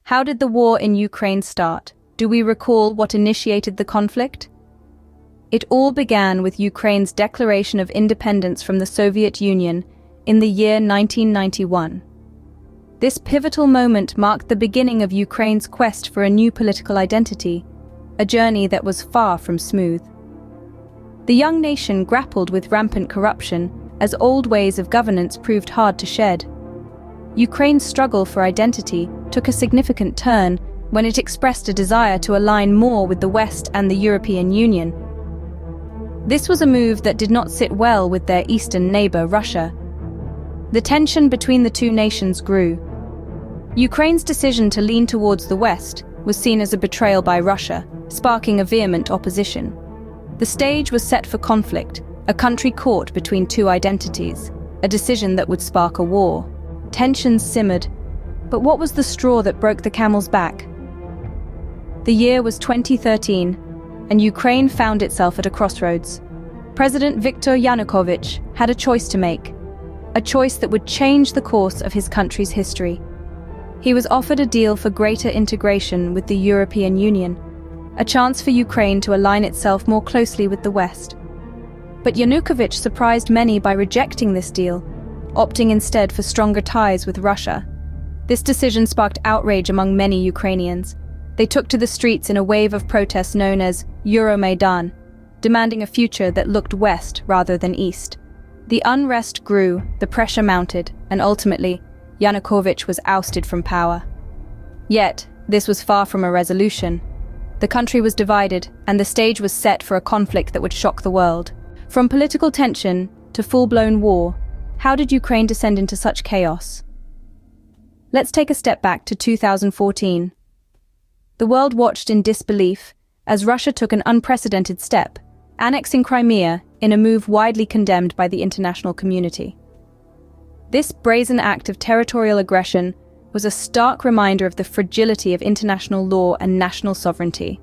How did the war in Ukraine start? Do we recall what initiated the conflict? It all began with Ukraine's declaration of independence from the Soviet Union in the year 1991. This pivotal moment marked the beginning of Ukraine's quest for a new political identity, a journey that was far from smooth. The young nation grappled with rampant corruption as old ways of governance proved hard to shed. Ukraine's struggle for identity took a significant turn when it expressed a desire to align more with the West and the European Union. This was a move that did not sit well with their eastern neighbor, Russia. The tension between the two nations grew. Ukraine's decision to lean towards the West was seen as a betrayal by Russia, sparking a vehement opposition. The stage was set for conflict, a country caught between two identities, a decision that would spark a war. Tensions simmered, but what was the straw that broke the camel's back? The year was 2013, and Ukraine found itself at a crossroads. President Viktor Yanukovych had a choice to make, a choice that would change the course of his country's history. He was offered a deal for greater integration with the European Union, a chance for Ukraine to align itself more closely with the West. But Yanukovych surprised many by rejecting this deal, opting instead for stronger ties with Russia. This decision sparked outrage among many Ukrainians. They took to the streets in a wave of protests known as Euromaidan, demanding a future that looked west rather than east. The unrest grew, the pressure mounted, and ultimately, Yanukovych was ousted from power. Yet, this was far from a resolution. The country was divided, and the stage was set for a conflict that would shock the world. From political tension to full-blown war, how did Ukraine descend into such chaos? Let's take a step back to 2014. The world watched in disbelief as Russia took an unprecedented step, annexing Crimea in a move widely condemned by the international community. This brazen act of territorial aggression was a stark reminder of the fragility of international law and national sovereignty.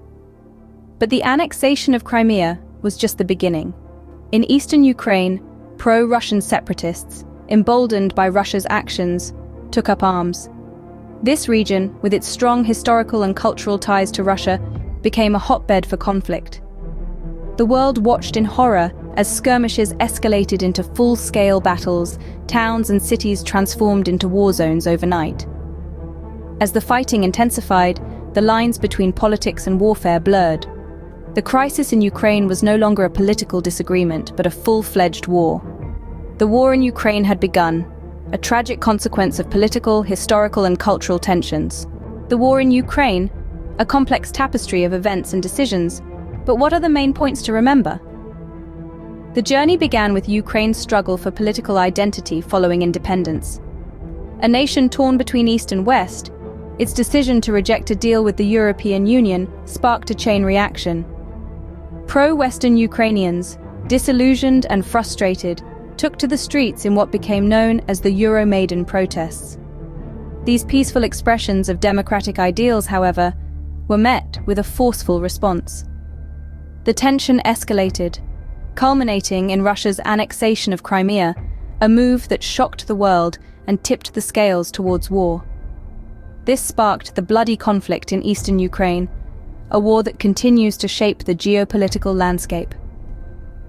But the annexation of Crimea was just the beginning. In eastern Ukraine, pro-Russian separatists, emboldened by Russia's actions, took up arms. This region, with its strong historical and cultural ties to Russia, became a hotbed for conflict. The world watched in horror as skirmishes escalated into full-scale battles, towns and cities transformed into war zones overnight. As the fighting intensified, the lines between politics and warfare blurred. The crisis in Ukraine was no longer a political disagreement, but a full-fledged war. The war in Ukraine had begun, a tragic consequence of political, historical, and cultural tensions. The war in Ukraine, a complex tapestry of events and decisions, but what are the main points to remember? The journey began with Ukraine's struggle for political identity following independence. A nation torn between East and West, its decision to reject a deal with the European Union sparked a chain reaction. Pro-Western Ukrainians, disillusioned and frustrated, took to the streets in what became known as the Euromaidan protests. These peaceful expressions of democratic ideals, however, were met with a forceful response. The tension escalated, culminating in Russia's annexation of Crimea, a move that shocked the world and tipped the scales towards war. This sparked the bloody conflict in eastern Ukraine, a war that continues to shape the geopolitical landscape.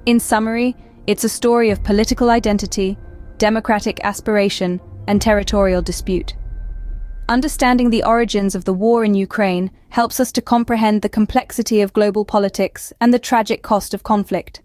In summary, it's a story of political identity, democratic aspiration, and territorial dispute. Understanding the origins of the war in Ukraine helps us to comprehend the complexity of global politics and the tragic cost of conflict.